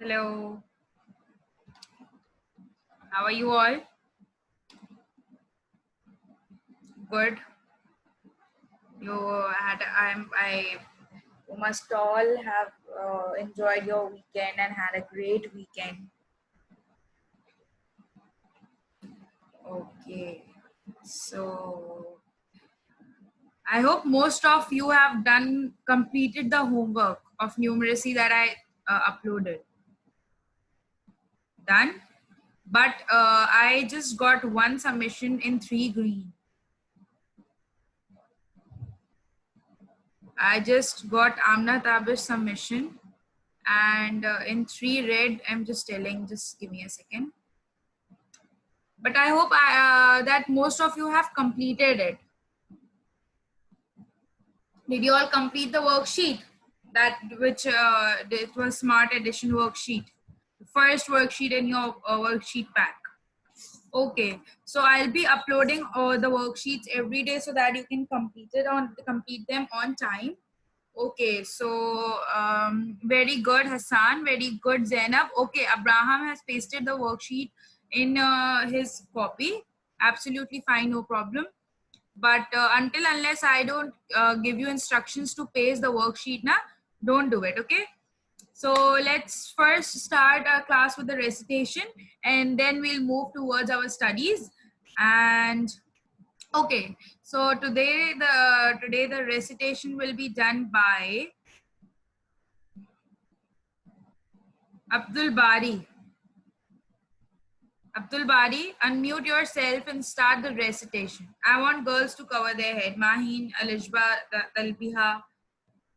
Hello. How are you all? Good. You must all have enjoyed your weekend and had a great weekend. Okay. So I hope most of you have completed the homework of numeracy that I uploaded. Done. But I just got one submission in 3 green. I just got Amna Tabish submission, and in 3 red. I'm just telling, just give me a second. But I hope that most of you have completed it. Did you all complete the worksheet? It was Smart Edition worksheet, the first worksheet in your worksheet pack. Okay, so I'll be uploading the worksheets every day so that you can complete them on time. Okay, so very good, Hassan. Very good, Zainab. Okay, Abraham has pasted the worksheet in his copy. Absolutely fine, no problem. But unless I don't give you instructions to paste the worksheet, don't do it. Okay. So let's first start our class with the recitation, and then we'll move towards our studies. And okay, so today the recitation will be done by Abdul Bari. Abdul Bari, unmute yourself and start the recitation. I want girls to cover their head. Maheen, Alishba, Talbiha,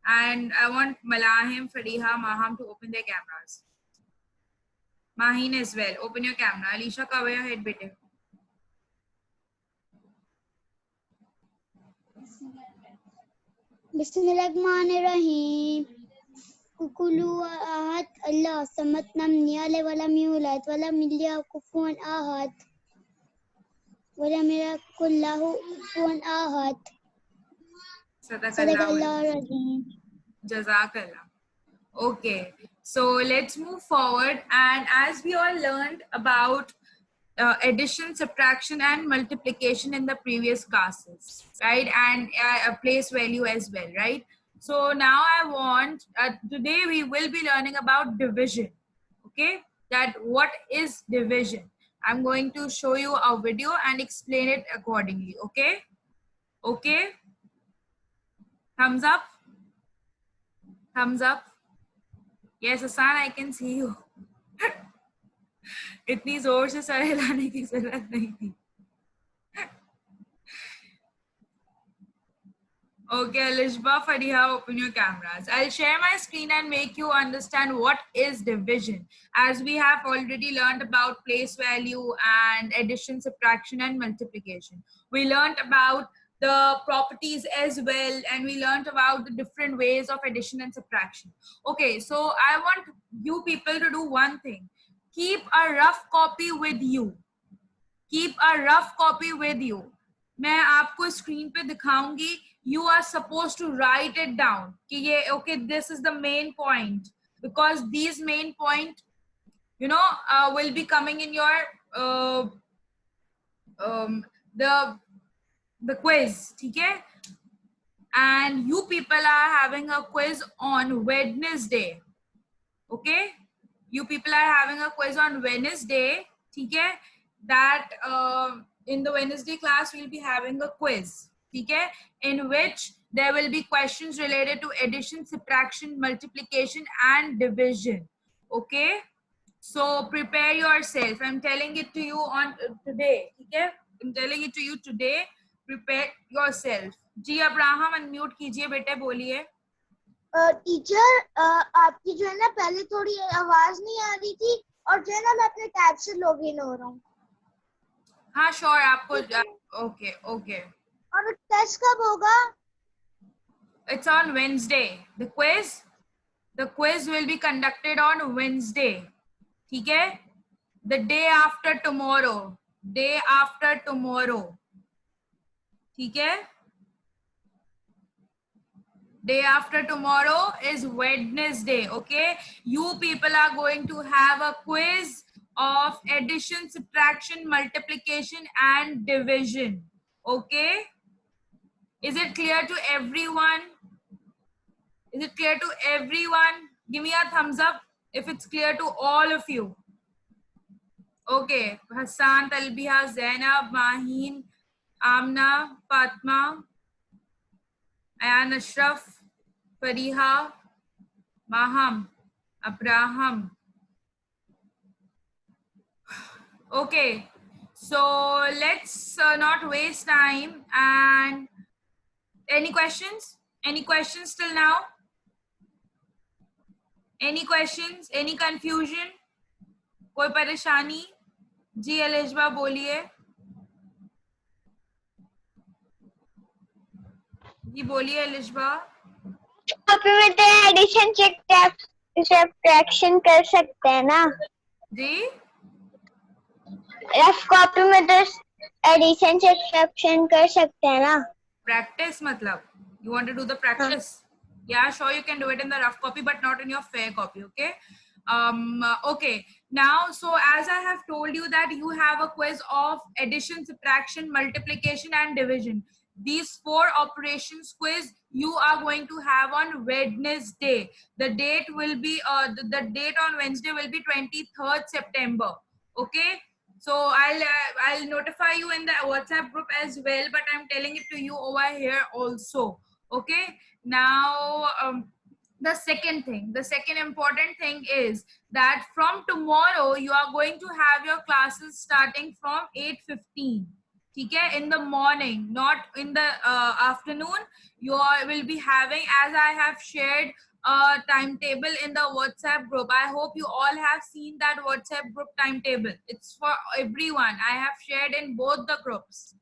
and I want Malahim, Fariha, Maham to open their cameras. Maheen as well. Open your camera. Alisha, cover your head, bete. Bismillahirrahmanirrahim. Kulu ahad Allah samad lam yalid wa lam yulad wa lam yakul kufuwan ahad wa lam yakul lahu kufuwan ahad. Sadaqallahu azim. Jazakallah. Okay, so let's move forward. And as we all learned about addition, subtraction, and multiplication in the previous classes, right? And a place value as well, right? So now I want, today we will be learning about division, okay? That what is division? I'm going to show you a video and explain it accordingly, okay? Okay? Thumbs up? Thumbs up? Yes, Hassan, I can see you. इतनी जोर से sir हिलाने की जरूरत नहीं थी. Okay, Alishba, Fariha, open your cameras. I'll share my screen and make you understand what is division. As we have already learned about place value and addition, subtraction, and multiplication. We learned about the properties as well, and we learned about the different ways of addition and subtraction. Okay, so I want you people to do one thing. Keep a rough copy with you. Keep a rough copy with you. मैं आपको screen पे दिखाऊंगी. You are supposed to write it down. कि ये okay, this is the main point, because these main point, you know, will be coming in your the quiz. ठीक है? And you people are having a quiz on Wednesday. Okay? You people are having a quiz on Wednesday. ठीक है? That in the Wednesday class we'll be having a quiz, okay, in which there will be questions related to addition, subtraction, multiplication, and division. Okay, so prepare yourself. I'm telling it to you on today. Okay, I'm telling it to you today. Prepare yourself. जी Abraham unmute कीजिए बेटे, बोलिए. Teacher आपकी जो है ना पहले थोड़ी आवाज नहीं आ रही थी, और जो है ना मैं अपने टैब से लॉगिन हो रहा हूँ. हाँ श्योर, आपको ओके ओके. और टेस्ट कब होगा? It's on Wednesday. The quiz will be conducted on Wednesday. ठीक है? The day after tomorrow. Day after tomorrow. ठीक है? Day after tomorrow is Wednesday. Okay, you people are going to have a quiz of addition, subtraction, multiplication, and division. Okay, is it clear to everyone? Is it clear to everyone? Give me a thumbs up if it's clear to all of you. Okay, Hassan, Talbiha, Zainab, Maheen, Amna, Fatma, Ayan Ashraf, Fariha, Maham, Abraham. Okay, so let's not waste time. And any questions? Any questions till now? Any questions? Any confusion? कोई परेशानी? जी अलिशबा बोलिए. जी बोलिए Alishba. Copy में तो addition subtraction कर सकते हैं ना. जी रफ कॉपी में तो एडिशन सब्ट्रैक्शन कर सकते हैं ना. practice matlab you want to do the practice. Yeah, sure, you can do it in the rough copy but not in your fair copy. Okay. Okay, now so as I have told you that you have a quiz of addition, subtraction, multiplication, and division. These 4 operations quiz you are going to have on Wednesday. The date will be the date on Wednesday will be 23rd September. Okay, so I'll notify you in the WhatsApp group as well, but I'm telling it to you over here also. Okay, now the second important thing is that from tomorrow you are going to have your classes starting from 8:15. Okay, in the morning, not in the afternoon. You will be having, as I have shared a timetable in the WhatsApp group. I hope you all have seen that WhatsApp group timetable. It's for everyone. I have shared in both the groups.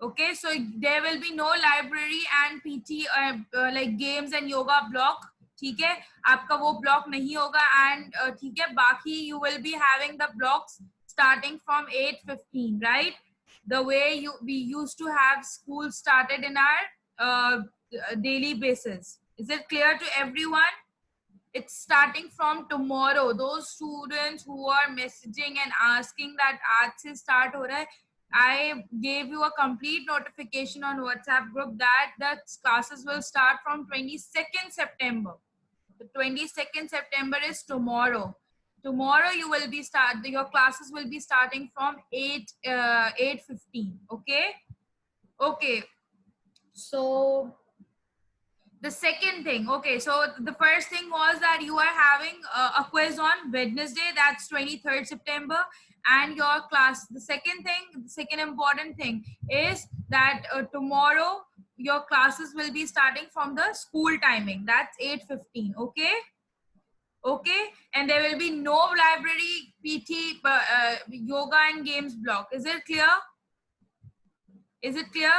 Okay, so there will be no library and PT like games and yoga block. ठीक है, आपका वो block नहीं होगा. And ठीक है, बाकी you will be having the blocks starting from 8:15, right? The way we used to have school started in our daily basis. Is it clear to everyone? It's starting from tomorrow. Those students who are messaging and asking that आज से start हो रहा है, I gave you a complete notification on WhatsApp group that the classes will start from 22nd September. The 22nd September is tomorrow. Tomorrow you will be your classes will be starting from 8:15. Okay. Okay. So the second thing, okay, so the first thing was that you are having a quiz on Wednesday, that's 23rd September, and your class. The second important thing is that tomorrow your classes will be starting from the school timing, that's 8:15. Okay. Okay, and there will be no library, PT, yoga and games block. Is it clear? Is it clear?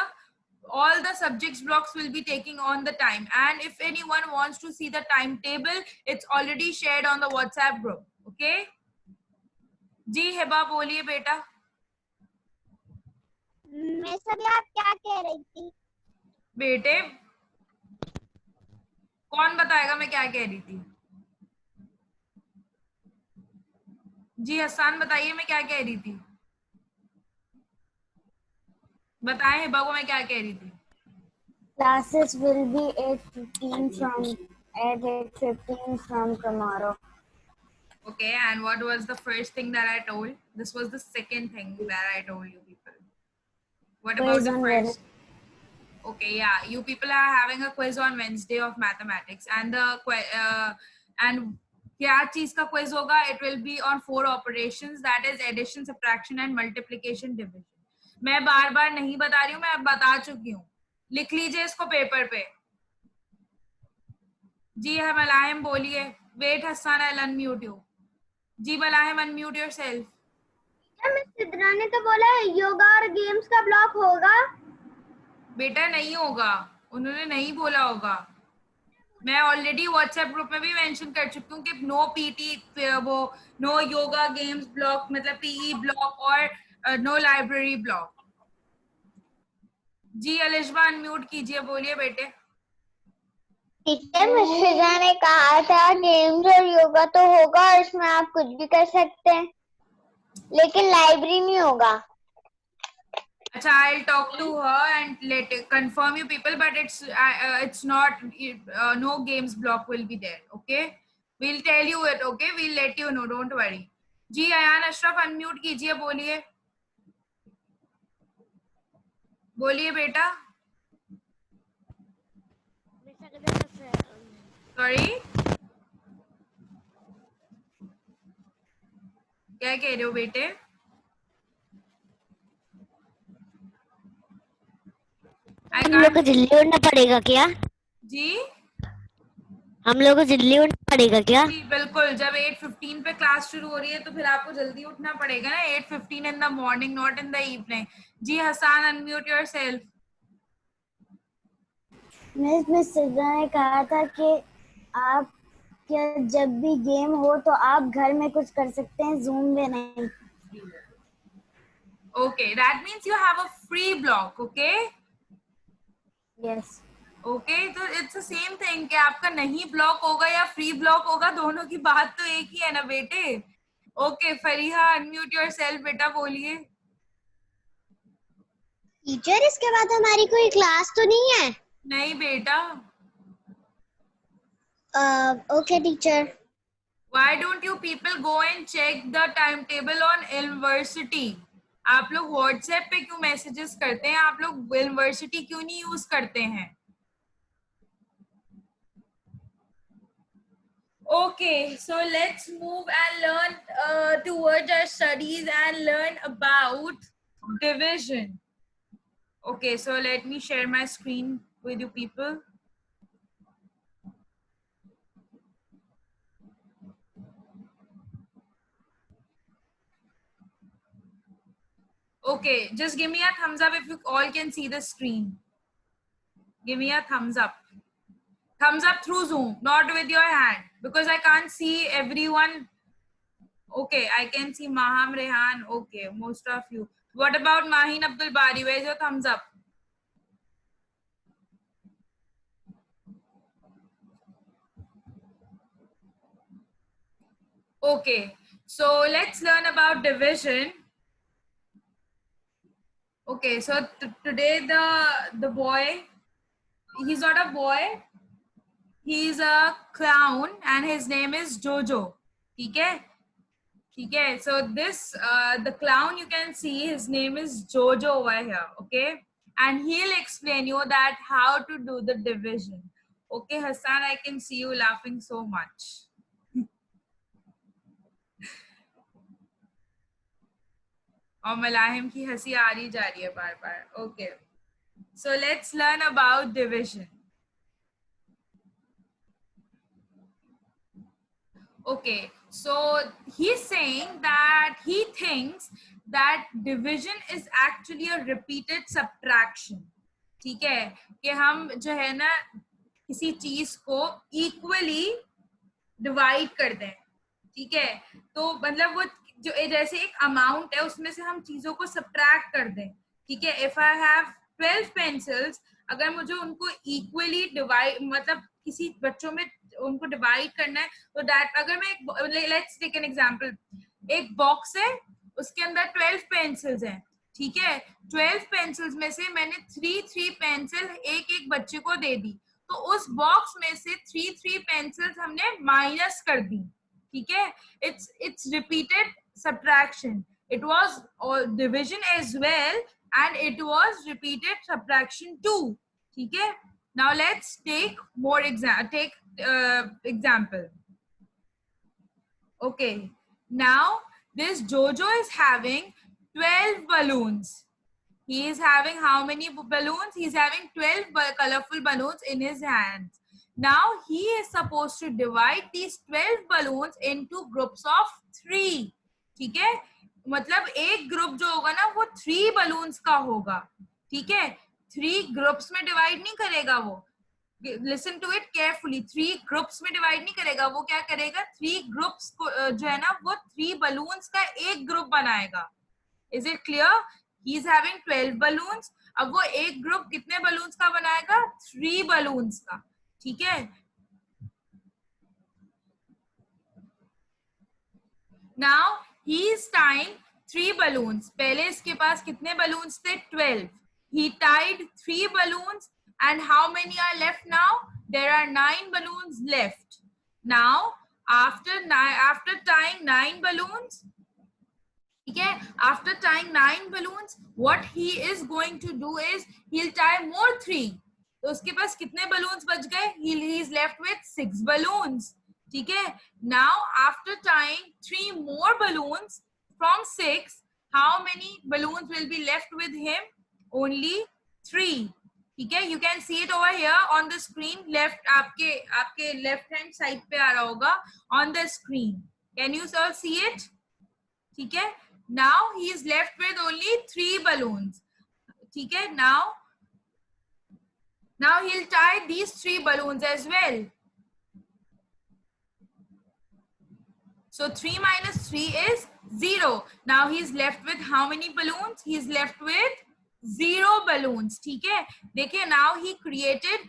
All the subjects blocks will be taking on the time, and if anyone wants to see the timetable, it's already shared on the WhatsApp group. Okay. जी हेबा बोलिए बेटा. मैं सब आप क्या कह रही थी? बेटे कौन बताएगा मैं क्या कह रही थी? जी हसन बताइए मैं क्या कह रही थी. बताएं हेबा को मैं क्या कह रही थी. Classes will be 8:15 from tomorrow. Okay, and what was the first thing that I told? This was the second thing that I told you people. What about the first? Okay, yeah, you people are having a quiz on Wednesday of mathematics, and the and क्या चीज का quiz होगा? It will be on 4 operations, that is addition, subtraction, and multiplication, division. मैं बार बार नहीं बता रही हूँ, मैं अब बता चुकी हूँ. लिख लीजिए इसको पेपर पे. जी है मलाहिम बोलिए. Wait Hassan, I'll unmute you. जी Malahim unmute yourself. Miss Sidra ने तो बोला योगा और गेम्स का ब्लॉक होगा. बेटा नहीं होगा, उन्होंने नहीं बोला होगा. मैं ऑलरेडी व्हाट्सएप ग्रुप में भी मेंशन कर चुकी हूँ कि नो पीटी, वो नो योगा गेम्स ब्लॉक, मतलब पीई ब्लॉक, और नो लाइब्रेरी ब्लॉक. जी अलिशबा अनम्यूट कीजिए, बोलिए बेटे. टीचर मिस फिजा ने कहा था गेम्स और योगा तो होगा और इसमें आप कुछ भी कर सकते हैं, लेकिन लाइब्रेरी नहीं होगा. Acha, I'll talk to her and let confirm you people, but it's not no games block will be there. Okay, we'll tell you it. Okay, we'll let you know. Don't worry. जी Ayaan Ashraf unmute कीजिए, बोलिए बोलिए बेटा. Sorry, क्या कह रहे हो बेटे? हम लोग को दिल्ली उड़ना पड़ेगा क्या? जी हम लोग को दिल्ली उड़ना पड़ेगा क्या? जी बिल्कुल. जब 8:15 पे क्लास शुरू हो रही है तो फिर आपको जल्दी उठना पड़ेगा ना. 8:15 in the morning, not in the evening. जी Hasan, unmute yourself. Miss Siddha ने कहा था कि आप क्या जब भी गेम हो तो आप घर में कुछ कर सकते हैं, जूम में नहीं. Okay, that means you have a free block. Okay. Yes. Okay, तो इट्स द सेम थिंग कि आपका नहीं ब्लॉक होगा या फ्री ब्लॉक होगा, दोनों की बात तो एक ही है ना बेटे. ओके फरीहा, अनम्यूट योरसेल्फ बेटा, बोलिए. टीचर इसके बाद हमारी कोई क्लास तो नहीं है? नहीं बेटा. Okay teacher. Why don't you people go and check the timetable on University? आप लोग व्हाट्सएप पे क्यों मैसेजेस करते हैं? आप लोग यूनिवर्सिटी क्यों नहीं यूज करते हैं? Okay, so let's move and learn towards our studies and learn about division. Okay, so let me share my screen with you people. Okay, just give me a thumbs up if you all can see the screen. Give me a thumbs up. Thumbs up through Zoom, not with your hand, because I can't see everyone. Okay, I can see Maham, Rehan. Okay, most of you. What about Mahin Abdul Bari? Where's your thumbs up? Okay, so let's learn about division. Okay, so today the boy, he's not a boy, he's a clown and his name is Jojo. Okay? Okay, so this the clown you can see, his name is Jojo over here. Okay, and he'll explain you that how to do the division. Okay, Hassan, I can see you laughing so much. और मलाहिम की हंसी आ रही जा रही है बार बार. Okay, so let's learn about division. Okay, so he's saying that he thinks that division is actually a repeated subtraction. ठीक है, कि हम जो है ना किसी चीज को इक्वली डिवाइड कर दें. ठीक है, तो मतलब वो जो जैसे एक अमाउंट है उसमें से हम चीजों को सब्ट्रैक्ट कर दें. ठीक है, इफ आई हैव 12 पेंसिल्स, अगर मुझे उनको इक्वली डिवाइड मतलब किसी बच्चों में उनको डिवाइड करना है, तो दैट अगर मैं लेट्स टेक एन एग्जांपल, एक बॉक्स है उसके अंदर 12 पेंसिल्स हैं. ठीक है, 12 पेंसिल्स में से मैंने 3 पेंसिल एक एक बच्चे को दे दी, तो उस बॉक्स में से 3 पेंसिल्स हमने माइनस कर दी. ठीक है, it's repeated subtraction. It was division as well and it was repeated subtraction too. ठीक है, now let's take more example. Okay, now this Jojo is having 12 balloons. He is having how many balloons? He is having 12 colorful balloons in his hands. Now he is supposed to divide these 12 balloons into groups of 3. ठीक है, मतलब एक group जो होगा ना वो 3 balloons का होगा. ठीक है, 3 ग्रुप्स में डिवाइड नहीं करेगा वो. Listen to it carefully. 3 groups में डिवाइड नहीं करेगा वो. क्या करेगा, 3 ग्रुप्स को जो है ना वो 3 balloons का एक ग्रुप बनाएगा. Is it clear? He is having 12 balloons. अब वो एक ग्रुप कितने balloons का बनाएगा? 3 balloons का. ठीक है. Now he is tying 3 balloons. पहले इसके पास कितने balloons थे? 12. He tied 3 balloons and how many are left now? There are 9 balloons left. Now after tying 9 balloons, okay, after tying 9 balloons, what he is going to do is he'll tie more 3. तो उसके पास कितने balloons बच गए? He is left with 6 balloons. ठीक है. Now after tying 3 more balloons from 6, how many balloons will be left with him? Only 3. ठीक है. You can see it over here on the screen. Left आपके left hand side पे आ रहा होगा on the screen. Can you all see it? ठीक है. Now he is left with only 3 balloons. ठीक है. Now he'll tie these 3 balloons as well. So 3 minus 3 is 0. Now he's left with how many balloons? He's left with 0 balloons. ठीक है. देखिए, now he created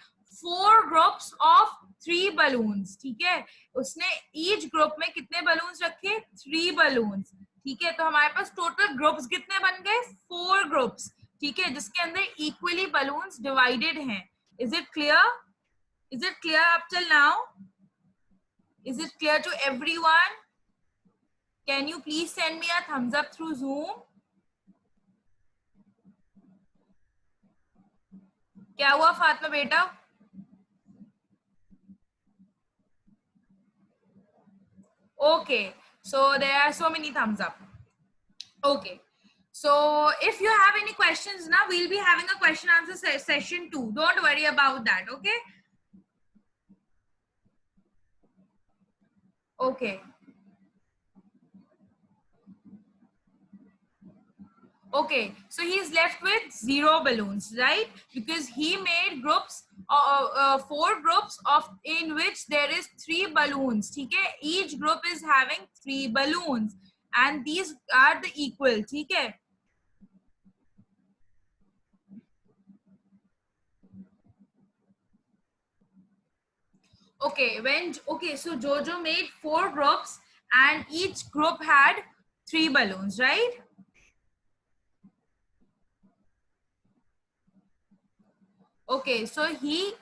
4 groups of 3 balloons. ठीक है. उसने each group में कितने balloons रखे? 3 balloons. ठीक है. तो हमारे पास total groups कितने बन गए? 4 groups. ठीक है, जिसके अंदर equally balloons divided हैं. Is it clear? Is it clear up till now? Is it clear to everyone? Can you please send me a thumbs up through Zoom? क्या हुआ फातिमा बेटा? Okay, so there are so many thumbs up. Okay, so if you have any questions now, we'll be having a question answer session too. Don't worry about that. Okay. Okay. Okay, so he's left with 0 balloons, right? Because he made groups, 4 groups of in which there is 3 balloons. ठीक है? Each group is having 3 balloons, and these are the equal. ठीक है? Okay, so Jojo made 4 groups, and each group had 3 balloons, right? Okay, so he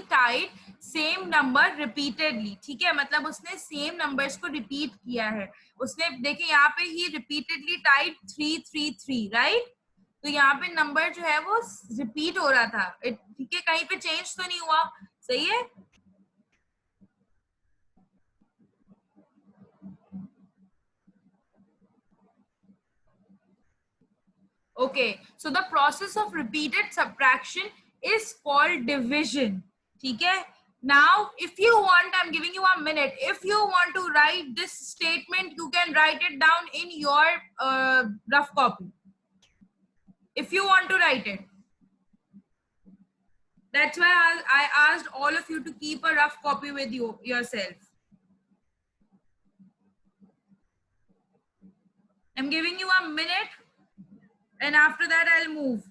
tied same number repeatedly. ठीक है, मतलब उसने same numbers को repeat किया है. उसने देखिए यहाँ पे he repeatedly tied 3 3 3, right? तो यहाँ पे number जो है वो repeat हो रहा था. ठीक है, कहीं पे change तो नहीं हुआ. सही है? Okay, so the process of repeated subtraction is called division. ठीक है? Now, if you want, I'm giving you a minute. If you want to write this statement, you can write it down in your rough copy. If you want to write it. That's why I asked all of you to keep a rough copy with you yourself. I'm giving you a minute, and after that I'll move.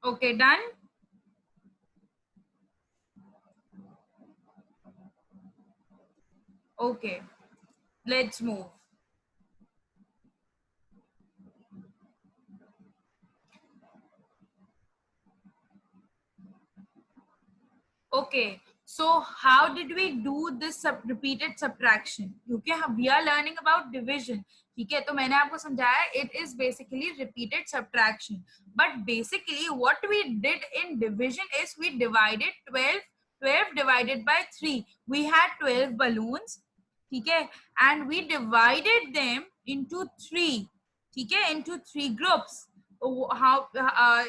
Okay, done? Okay, let's move. Okay, so how did we do this repeated subtraction? क्योंकि we are learning about division. ठीक है, तो मैंने आपको समझाया it is basically repeated subtraction. But basically what we did in division is we divided 12 divided by 3. We had 12 balloons. ठीक है, and we divided them into 3. ठीक है, into 3 groups. how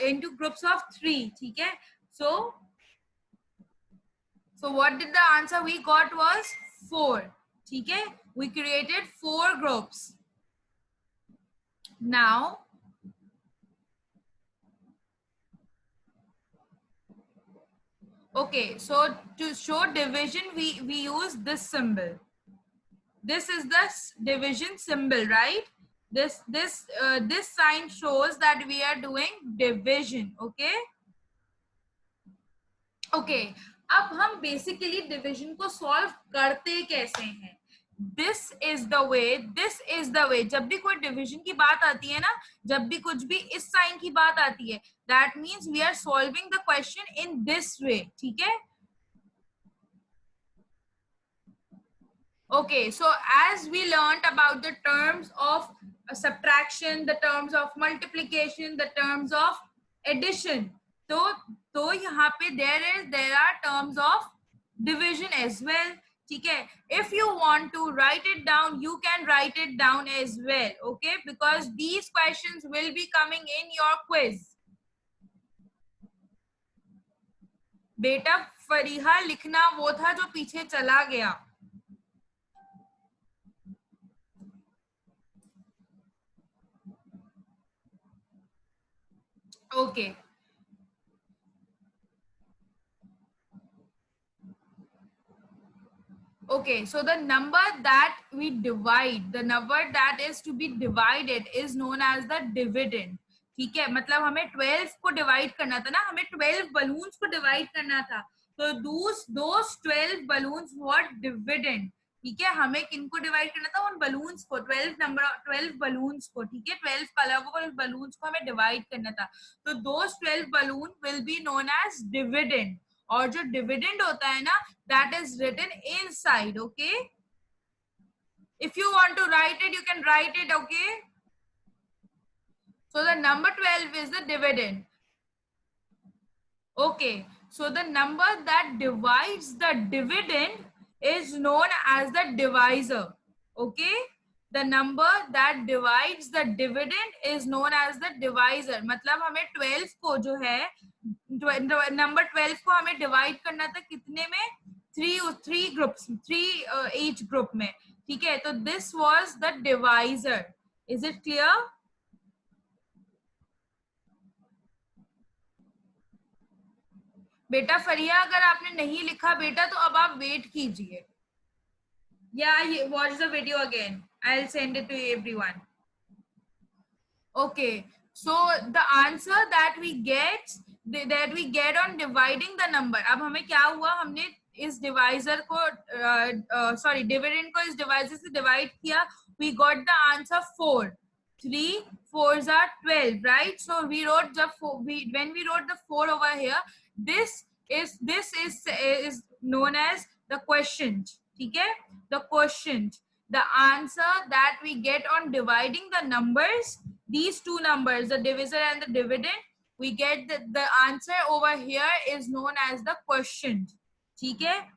into groups of 3. ठीक है? So what did the answer we got was 4. ठीक है? We created 4 groups. Now okay, so to show division we use this symbol. This is the division symbol, right? This sign shows that we are doing division. Okay, okay. अब हम basically division को solve करते कैसे हैं? This is the way. जब भी कोई division की बात आती है ना, जब भी कुछ भी इस साइन की बात आती है, that means we are solving the question in this way. ठीक है? Okay, so as we learned about the terms of subtraction, the terms of multiplication, the terms of addition, तो यहाँ पे there are terms of division as well. ठीक है? If you want to write it down, you can write it down as well. Okay, because these questions will be coming in your quiz. बेटा फरीहा लिखना वो था जो पीछे चला गया. Okay. Okay, so the number that we divide, the number that is to be divided is known as the dividend. ठीक है? मतलब हमें 12 को डिवाइड करना था ना, हमें 12 बलून्स को डिवाइड करना था. तो those 12 balloons what dividend. ठीक है? हमें किनको डिवाइड करना था? उन बलून्स को, 12 बलून्स को. ठीक है? 12 कलरफुल बलून्स को हमें डिवाइड करना था. तो those 12 balloon will be known as dividend. और जो डिविडेंड होता है ना, that is written inside. Okay, if you want to write it, you can write it. Okay, so the number 12 is the dividend. Okay, so the number that divides the dividend is known as the divisor. Okay, the number that divides the dividend is known as the divisor. मतलब हमें 12 को जो है, number 12 को हमें divide करना था कितने में? 3 ग्रुप्स, 3 each ग्रुप में. ठीक है? तो this was the divisor. Is it clear? बेटा फरिया, अगर आपने नहीं लिखा बेटा तो अब आप वेट कीजिए. Yeah, watch the video again. I'll send it to everyone. Okay, so the answer that we get on dividing the number. अब हमें क्या हुआ? हमने इस डिवाइजर को डिविडेंड को इस डिवाइजर से डिवाइड किया. We got the answer 4. 3 4s are 12, right? So we wrote when we wrote the 4 over here, this is known as the quotient. ठीक है? The quotient, the answer that we get on dividing the numbers, these two numbers, the divisor and the dividend, we get the answer over here is known as the quotient. ठीक है?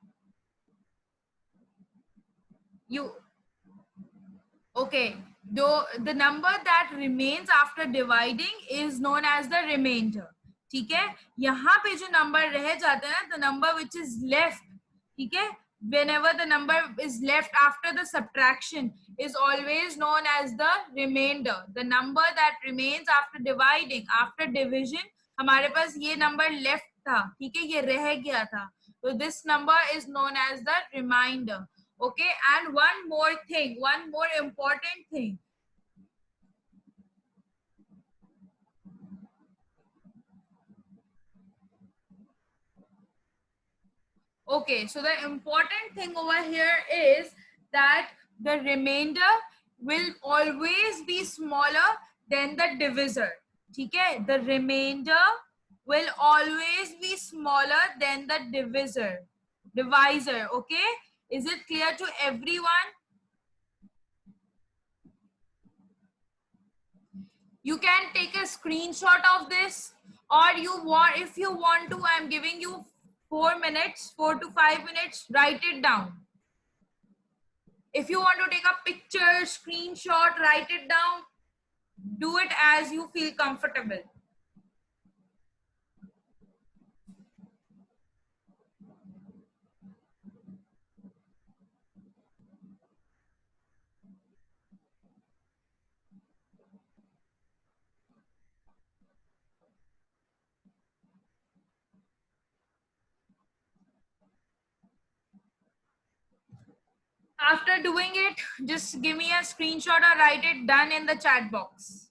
Okay, the number that remains after dividing is known as the remainder. ठीक है? यहाँ पे जो number रह जाता है ना, the number which is left, ठीक है, whenever the number is left after the subtraction is always known as the remainder. The number that remains after dividing, after division, हमारे पास ये number left था. ठीक है? ये रह गया था. So this number is known as the remainder. Okay, and one more thing, one more important thing. Okay, so the important thing over here is that the remainder will always be smaller than the divisor. ठीक है? The remainder will always be smaller than the divisor. Okay? Is it clear to everyone? You can take a screenshot of this, or if you want to, I'm giving you 4 minutes, 4 to 5 minutes, write it down. If you want to take a picture, screenshot, write it down. Do it as you feel comfortable. After doing it, just give me a screenshot or write it done in the chat box.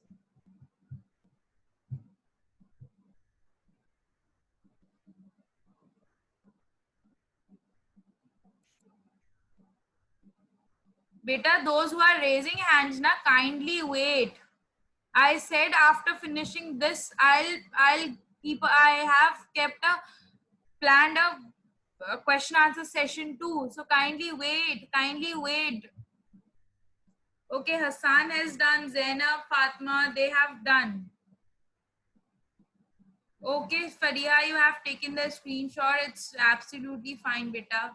Beta, those who are raising hands, na, kindly wait. I said after finishing this, I have kept a planned a question answer session too. So kindly wait, kindly wait. Okay, Hassan has done, Zainab, Fatma, they have done. Okay, Fariha, you have taken the screenshot. It's absolutely fine, beta.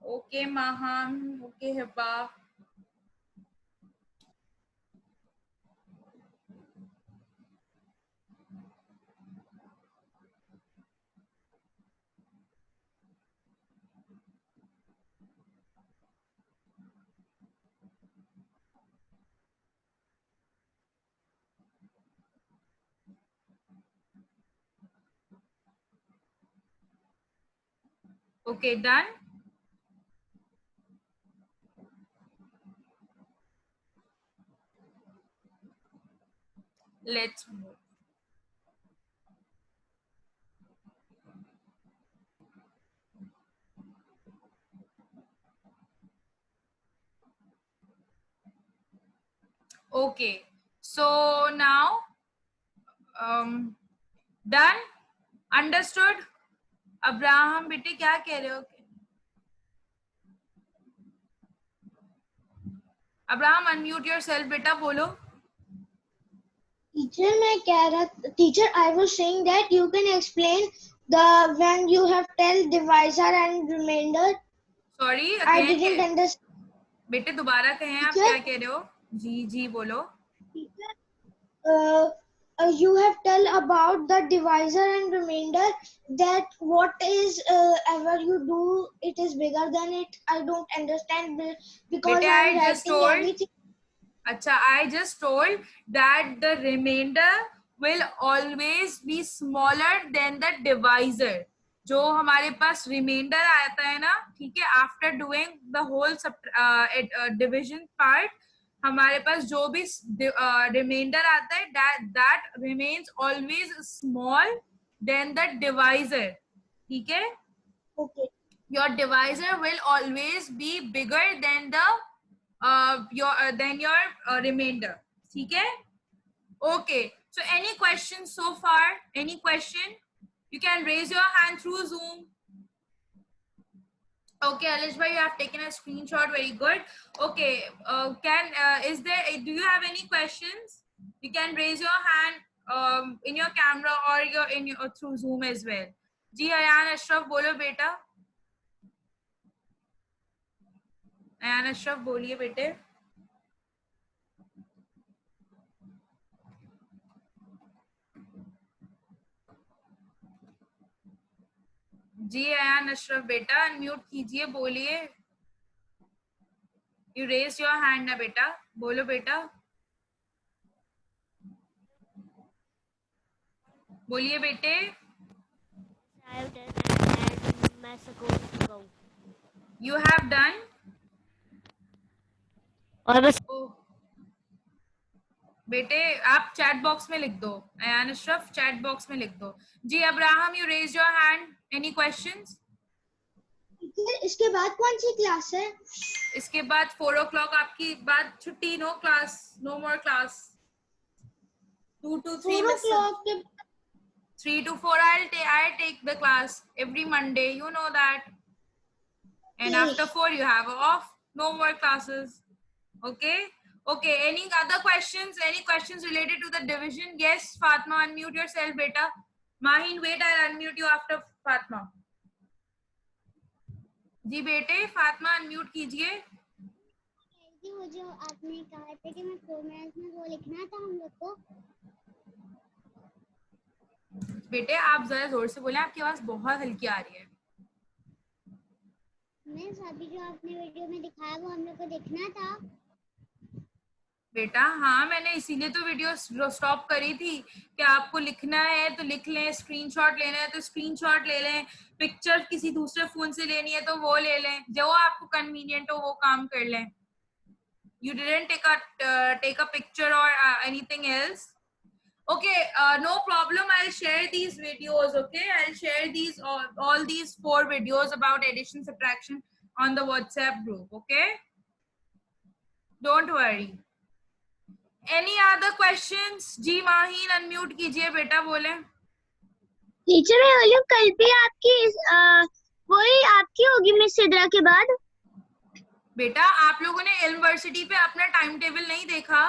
Okay, Maham. Okay, Heba. Okay, done. Let's move. Okay, so now, done, understood. Abraham बेटे क्या कह रहे हो? Abraham unmute yourself बेटा, बोलो. Teacher, मैं कह रहा teacher, I was saying that you can explain the when you have tell divisor and remainder. Sorry, I didn't understand. बेटे दोबारा कहें, आप क्या कह रहे हो? जी जी बोलो. Teacher, you have tell about the divisor and remainder, that what is ever you do, it is bigger than it. I don't understand because Beta, I am I just writing told. everything. Acha, I just told that the remainder will always be smaller than the divisor. जो हमारे पास reminder आता है ना, ठीक है, after doing the whole division part, हमारे पास जो भी रिमाइंडर आता है, that remains always small than the divisor. ठीक है? Okay. Your divisor will always be bigger than the your remainder. ठीक है? Okay. So any questions so far? Any question? You can raise your hand through Zoom. Okay, Alish bhai, you have taken a screenshot. Very good. Okay. Do you have any questions? You can raise your hand in your camera or through Zoom as well. जी अयान अशरफ बोलो बेटा. अयान अशरफ बोलिए बेटे. जी अयान अशरफ बेटा unmute कीजिए, बोलिए. You raise your hand ना बेटा, बोलो बेटा, बोलिए बेटे. I have done and मैं supposed to go. You have done. और बस बेटे आप चैट बॉक्स में लिख दो. अयान अशरफ चैट बॉक्स में लिख दो. जी Abraham, you raise your hand. Any questions? इसके बाद कौन सी क्लास है? इसके बाद 4 o'clock आपकी बाद छुट्टी. No class, no more class. 2 to 3. 4 o'clock. 3 to 4 I take the class every Monday, you know that. And Yes. after 4 you have off, no more classes. Okay. Okay, any other questions? Any questions related to the division? Yes, Fatma, unmute yourself beta. Mahin, wait, I'll unmute you after Fatma. जी बेटे, Fatima unmute कीजिए. थी वो जो आपने कहा था कि मैं 4 मिनट्स में वो लिखना था हम लोग को। बेटे आप जरा जोर से बोले, आपकी आवाज बहुत हल्की आ रही है। मिस अभी जो आपने वीडियो में दिखाया वो हम लोग को देखना था। बेटा हाँ, मैंने इसीलिए तो वीडियो स्टॉप करी थी कि आपको लिखना है तो लिख लें, स्क्रीनशॉट लेना है तो स्क्रीनशॉट ले लें, पिक्चर किसी दूसरे फोन से लेनी है तो वो ले लें, जो आपको कन्वीनियंट हो वो काम कर लें। You didn't take a picture or anything else. Okay, no problem. I'll share these videos. Okay, I'll share these all these 4 videos about addition subtraction on the WhatsApp group. Okay, don't worry. Any other questions? Ji Maheen unmute कीजिए बेटा, बोले। Teacher मैं बोलूं कल भी आपकी वही आपकी होगी मिस सिद्रा के बाद। बेटा आप लोगों ने यूनिवर्सिटी पे अपना टाइम टेबल नहीं देखा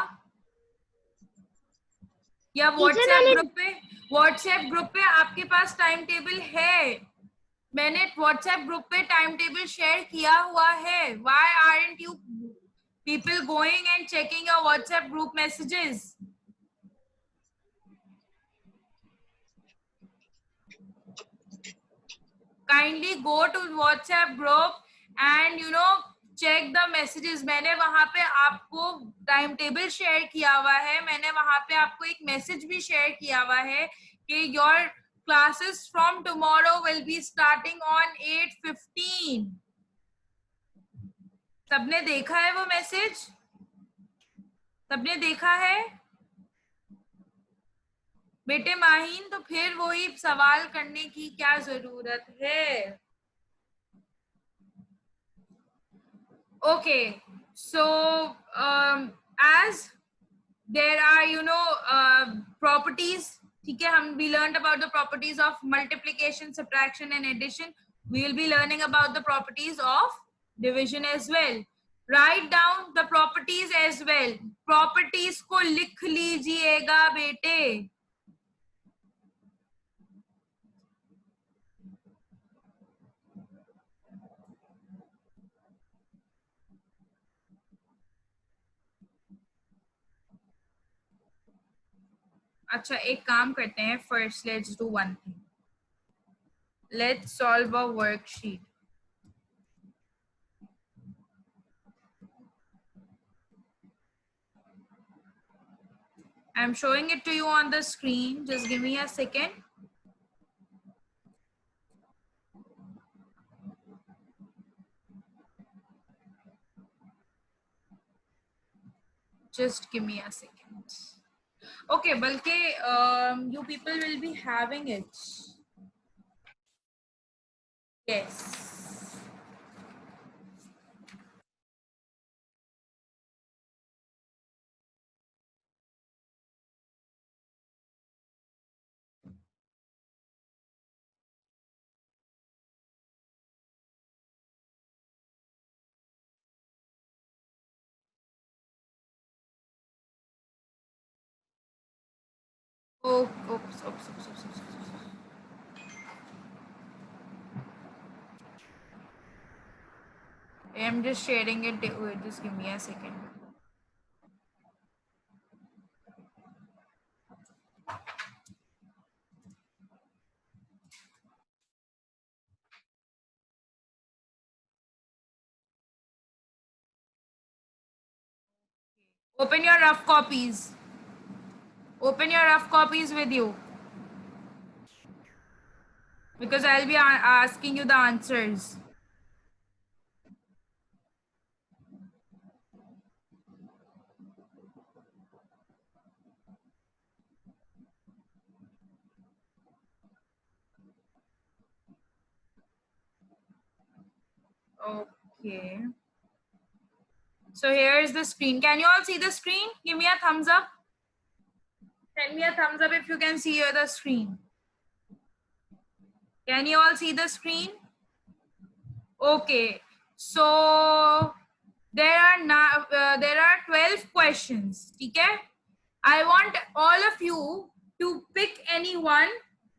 या व्हाट्सएप ग्रुप पे आपके पास टाइम टेबल है? मैंने व्हाट्सएप ग्रुप पे टाइम टेबल शेयर किया हुआ है। Why aren't you people going and checking your WhatsApp group messages? Kindly go to WhatsApp group and check the messages. मैंने वहां पे आपको टाइम टेबल शेयर किया हुआ है, मैंने वहां पे आपको एक मैसेज भी शेयर किया हुआ है कि your classes from tomorrow will be starting on 8:15. सबने देखा है वो मैसेज? सबने देखा है? बेटे माहीन तो फिर वही सवाल करने की क्या जरूरत है? Okay, so as there are properties, ठीक है, we learned about the properties of multiplication, subtraction and addition. We will be learning about the properties of division as well. Write down the properties as well. Properties को लिख लीजिएगा बेटे। अच्छा एक काम करते हैं, first let's do one thing. Let's solve a worksheet. I'm showing it to you on the screen. Just give me a second. Just give me a second. Okay, balki you people will be having it. Yes. Oh, oops. I'm just sharing it. Wait, just give me a second. Open your rough copies. Open your rough copies with you. Because I'll be asking you the answers. Okay. So here is the screen. Can you all see the screen? Give me a thumbs up. Send me a thumbs up if you can see the screen. Can you all see the screen? Okay. So there are 12 questions. Okay. I want all of you to pick any one.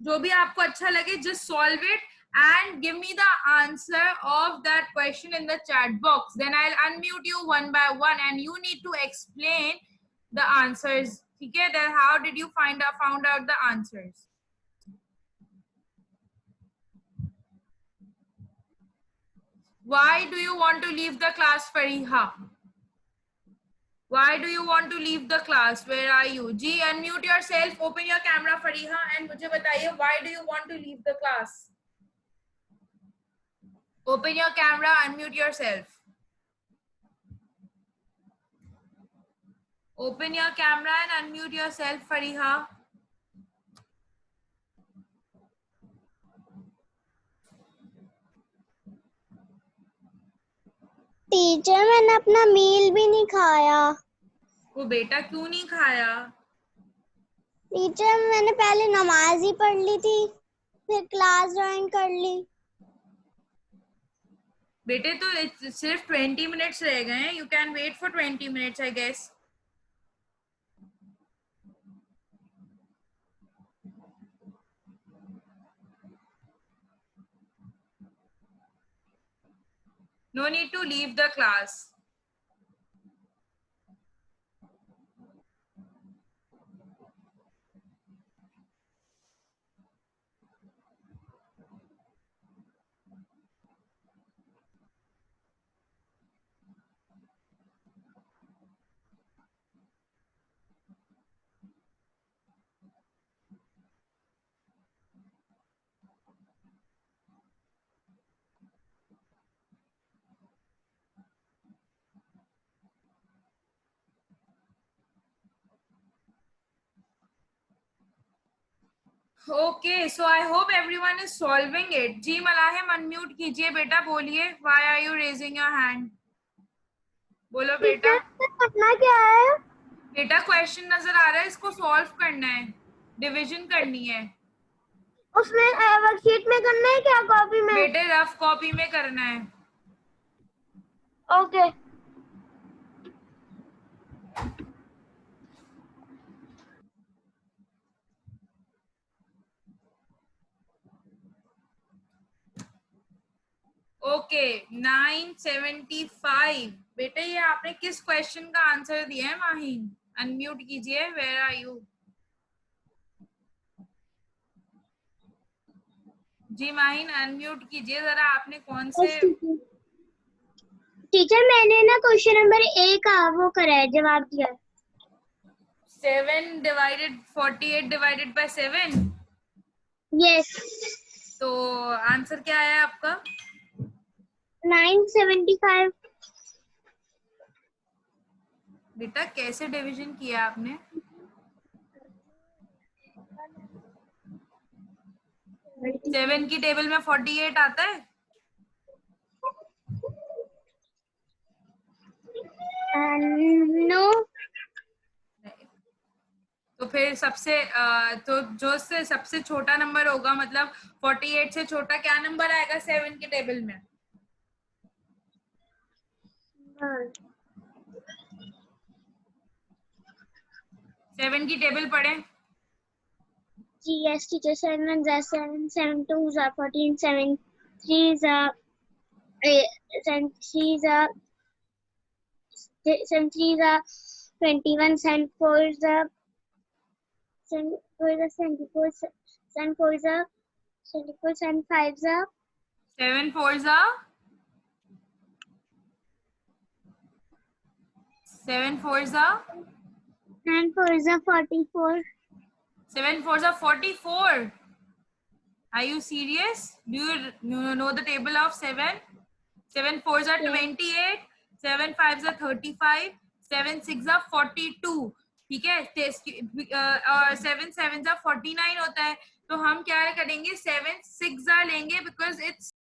जो भी आपको अच्छा लगे, just solve it and give me the answer of that question in the chat box. Then I'll unmute you one by one and you need to explain the answers. Okay, then how did you found out the answers? Why do you want to leave the class, Fariha? Why do you want to leave the class? Where are you? Ji, unmute yourself, open your camera, Fariha, and मुझे बताइए, why do you want to leave the class? Open your camera, unmute yourself. Open your camera and unmute yourself, Fariha. Teacher मैंने अपना मील भी नहीं खाया। वो बेटा क्यों नहीं खाया? टीचर मैंने पहले नमाज ही पढ़ ली थी, फिर क्लास ज्वाइन कर ली। बेटे तो सिर्फ 20 मिनट्स रह गए हैं. You can wait for 20 minutes I guess. No need to leave the class. Okay, so I hope everyone is solving it. जी मलाहिम unmute कीजिए बेटा, बोलिए. Why are you raising your hand? बोलो बेटा. करना क्या है? बेटा क्वेश्चन नजर आ रहा है, इसको सॉल्व करना है, डिवीजन करनी है. उसमें वर्कशीट में करना है क्या, कॉपी में? बेटे रफ कॉपी में करना है. ओके। ओके 975. बेटे ये आपने किस क्वेश्चन का आंसर दिया है? माहीन अनम्यूट कीजिए. Where are you? जी माहीन अनम्यूट कीजिए जरा. आपने कौन से? टीचर मैंने ना क्वेश्चन नंबर 1 का वो करा है, जवाब दिया. 7 डिवाइडेड 48 डिवाइडेड बाय 7. यस. तो आंसर क्या है आपका? 975. बेटा कैसे डिवीजन किया आपने? सेवन की टेबल में 48 आता है? नो. तो फिर तो जो से सबसे छोटा नंबर होगा, मतलब 48 से छोटा क्या नंबर आएगा 7 की टेबल में? 7 की टेबल पढ़ें. Yes, teacher. 7 1s are 7, 7 2s are 14, 7 3s are 7 3s are 21, 7 4s are 74, 7 4s are 74, 7 5s are 7 4s are 7 4s are 9 4s are 44. 7 4s are 44. Are you serious? Do you know the table of 7? 7 4s are 28, 7 5s are 35, 7 6s are 42. ठीक है. और 7 7s are 49 होता है. तो हम क्या करेंगे? 7 6s are लेंगे because it's